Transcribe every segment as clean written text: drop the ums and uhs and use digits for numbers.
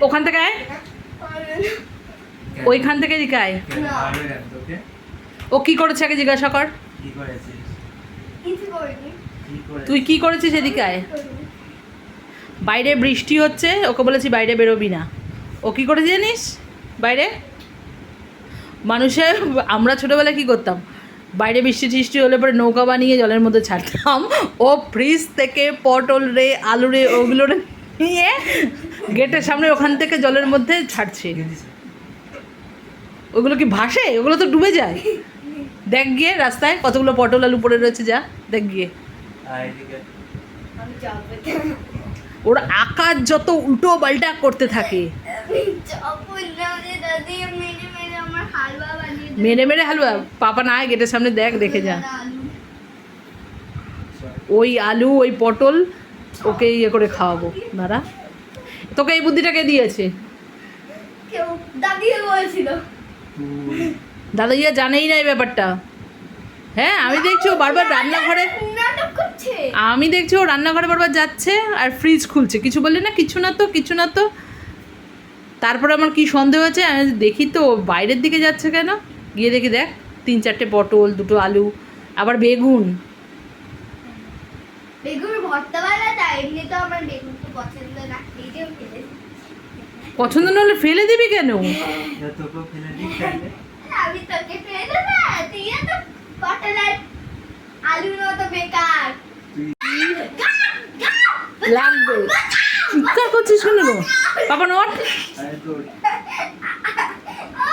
ওখান থেকে আয়, ওইখান থেকে দিকে আয়। ও কি করেছে আগে জিজ্ঞাসা কর। তুই কি করেছিস এদিকে আয়। বাইরে বৃষ্টি হচ্ছে, ওকে বলেছি বাইরে বেরোবি না। ও কী করে জানিস বাইরে মানুষের, আমরা ছোটোবেলায় কী করতাম, বাইরে বৃষ্টি টিষ্টি হলে পরে নৌকা বানিয়ে জলের মধ্যে ছাড়তাম। ও ফ্রিজ থেকে পটল রে আলু রে ওগুলো রে নিয়ে গেটের সামনে ওখান থেকে জলের মধ্যে ছাড়ছে। ওগুলো কি ভাসে? ওগুলো তো ডুবে যায়। দেখ গিয়ে রাস্তায় কতগুলো পটল আলু পড়ে রয়েছে, যা দেখ গিয়ে। ওরা আকাশ যত উল্টো পাল্টা করতে থাকে, মেরে মেরে হালুয়া। পাপা না আয় গেটের সামনে দেখ, দেখে যা। ওই আলু ওই পটল ওকে ইয়ে করে খাওয়াবো। দাঁড়া, তোকে এই বুদ্ধিটা কে দিয়েছে? দাদা ইয়া জানেই না এই ব্যাপারটা। হ্যাঁ আমি দেখছি ও বারবার রান্নাঘরে, আমি দেখছি ও রান্নাঘরে বারবার যাচ্ছে আর ফ্রিজ খুলছে। কিছু বললে না, কিছু না তো, কিছু না তো। তারপরে আমার কি সন্দেহ হয়েছে, আমি দেখি তো বাইরের দিকে যাচ্ছে কেন, গিয়ে দেখি দেখ 3-4টে পটল, 2টো আলু, আবার বেগুন। পছন্দ না হলে ফেলে দিবি কেন? লাগবে, চিৎকার করছিস কেন গো? বাবা নোট,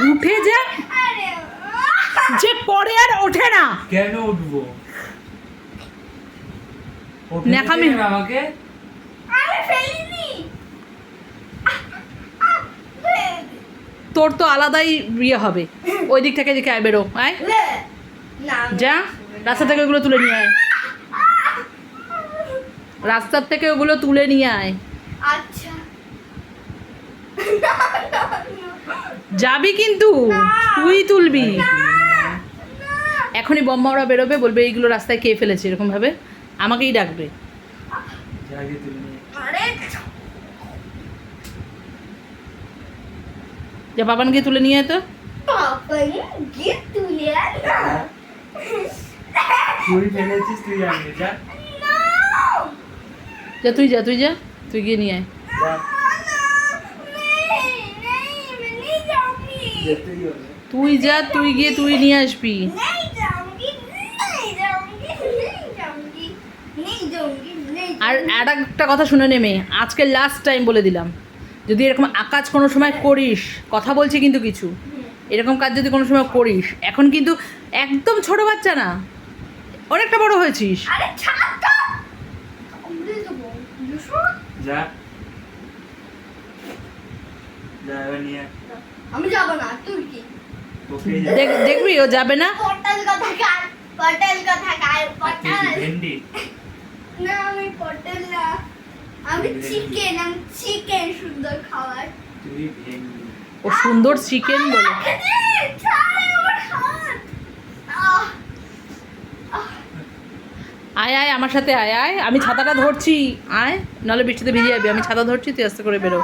উঠে যা। যে পড়ে আর ওঠে না কেন উঠবো? নেকামি আমাকে তোর তো আলাদাই ইয়ে হবে। ওই দিক থেকে দেখে আয়, বেরো আয়, যা রাস্তা থেকে ওগুলো তুলে নিয়ে আয়, রাস্তার থেকে ওগুলো তুলে নিয়ে আয়। আচ্ছা যাবি কিন্তু তুই তুলবি। এখনই বম্মাওরা বেরোবে, বলবে এইগুলো রাস্তায় খেয়ে ফেলেছে, এরকম ভাবে আমাকেই ডাকবে। যা বাবান গিয়ে তুলে নিয়ে আয় তো। যা তুই যা, তুই যা, তুই গিয়ে নিয়ে আয়। তুই যা, তুই গিয়ে তুই নিয়ে আসবি। আর একটা কথা শুনে নেমে, আজকে লাস্ট টাইম বলে দিলাম, যদি এরকম কাজ কোনো সময় করিস, কথা বলছি কিন্তু কিছু, এরকম কাজ যদি কোনো সময় করিস, এখন কিন্তু একদম ছোট বাচ্চা না, অনেকটা বড় হয়েছিস। আমি যাব না, তুই কি দেখবি ও যাবে না। পটল কথা কার, পটল কথা কার, পটল ভেন্ডি না, আমি পটল না, আমি চিকেন, আমি চিকেন সুন্দর খাবার। তুই ভেন্ডি, ও সুন্দর চিকেন বলে। আয় আয় আমার সাথে আয়, আয় আমি ছাতাটা ধরছি, আয় নাহলে বৃষ্টিতে ভিজে যাবি। আমি ছাতা ধরছি, তুই আস্তে করে বেরো।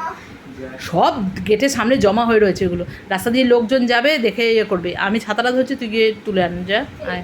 সব গেটের সামনে জমা হয়ে রয়েছে এগুলো, রাস্তা দিয়ে লোকজন যাবে দেখে ইয়ে করবে। আমি ছাতাটা ধরছি, তুই গিয়ে তুলে আন, যা আয়।